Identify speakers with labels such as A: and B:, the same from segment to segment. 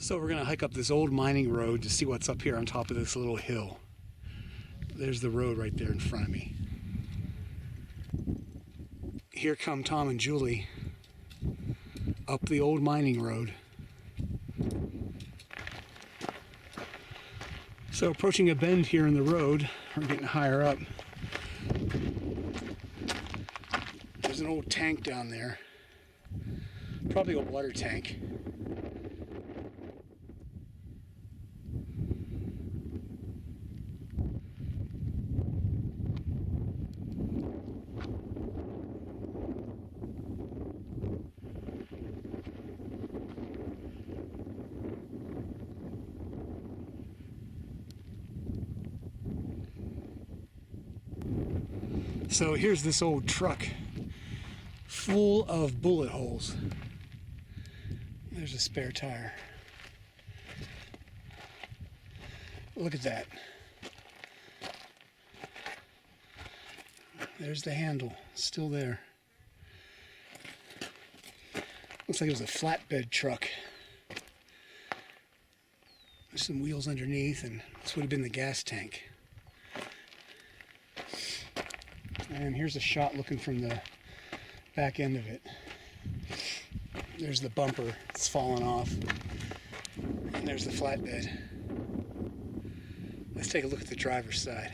A: So we're gonna hike up this old mining road to see what's up here on top of this little hill. There's the road right there in front of me. Here come Tom and Julie up the old mining road. So approaching a bend here in the road, we're getting higher up. There's an old tank down there, probably a water tank. So here's this old truck full of bullet holes. There's a spare tire. Look at that. There's the handle, still there. Looks like it was a flatbed truck. There's some wheels underneath, and this would have been the gas tank. And here's a shot looking from the back end of it. There's the bumper, it's fallen off. And there's the flatbed. Let's take a look at the driver's side.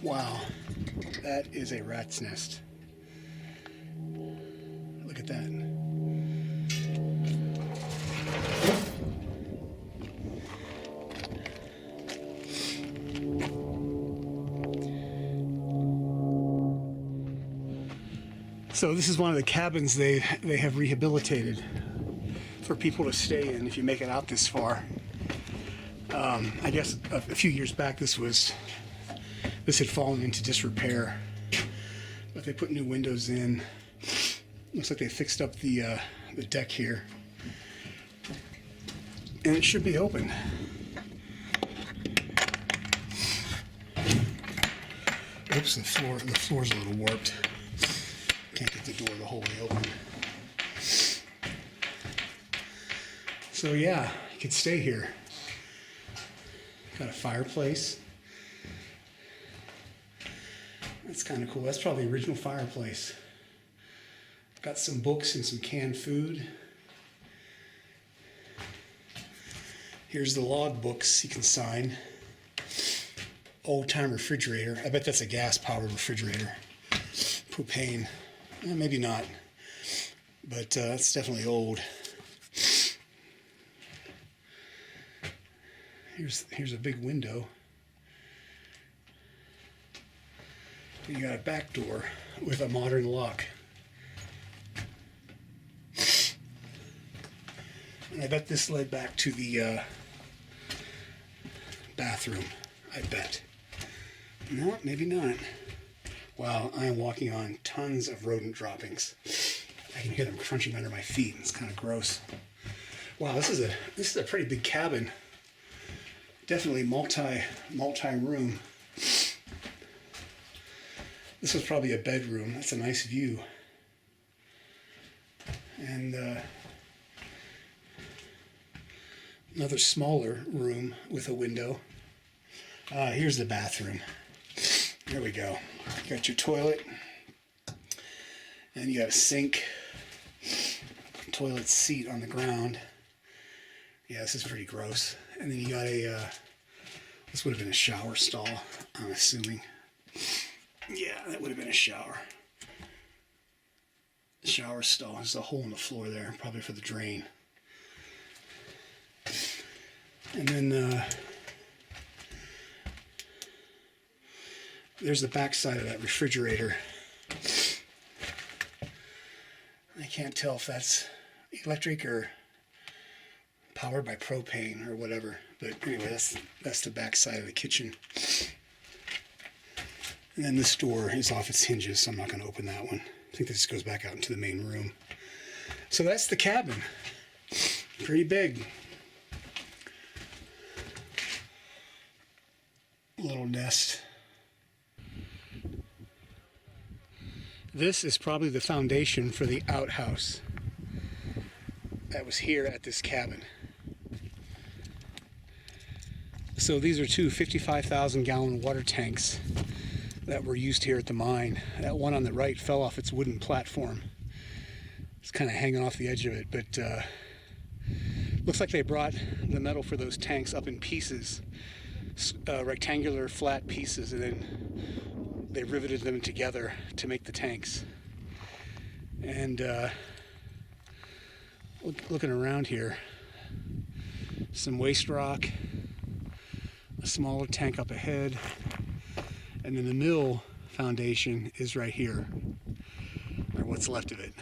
A: Wow. That is a rat's nest. Look at that. So this is one of the cabins they have rehabilitated for people to stay in if you make it out this far. I guess a few years back this had fallen into disrepair, but they put new windows in. Looks like they fixed up the deck here, and it should be open. Oops, the floor's a little warped. Can't get the door the whole way open. So yeah, you could stay here. Got a fireplace. That's kind of cool. That's probably the original fireplace. Got some books and some canned food. Here's the log books you can sign. Old time refrigerator. I bet that's a gas powered refrigerator. Propane. Maybe not. But it's definitely old. Here's a big window. You got a back door with a modern lock. And I bet this led back to the bathroom. I bet. No, maybe not. Wow, I am walking on tons of rodent droppings. I can hear them crunching under my feet. It's kind of gross. Wow, this is a pretty big cabin. Definitely multi-room. This was probably a bedroom. That's a nice view. And another smaller room with a window. Here's the bathroom. There we go. You got your toilet. And you got a sink. Toilet seat on the ground. Yeah, this is pretty gross. And then you got this would have been a shower stall, I'm assuming. Yeah, that would have been a shower. Shower stall. There's a hole in the floor there, probably for the drain. And then there's the back side of that refrigerator. I can't tell if that's electric or powered by propane or whatever. But anyway, that's the back side of the kitchen. And then this door is off its hinges, so I'm not going to open that one. I think this goes back out into the main room. So that's the cabin. pretty big. Little nest. This is probably the foundation for the outhouse that was here at this cabin. So these are two 55,000 gallon water tanks that were used here at the mine. That one on the right fell off its wooden platform. It's kind of hanging off the edge of it, but looks like they brought the metal for those tanks up in pieces, rectangular flat pieces, and then they riveted them together to make the tanks. And looking around here, some waste rock, a smaller tank up ahead, and then the mill foundation is right here, or what's left of it.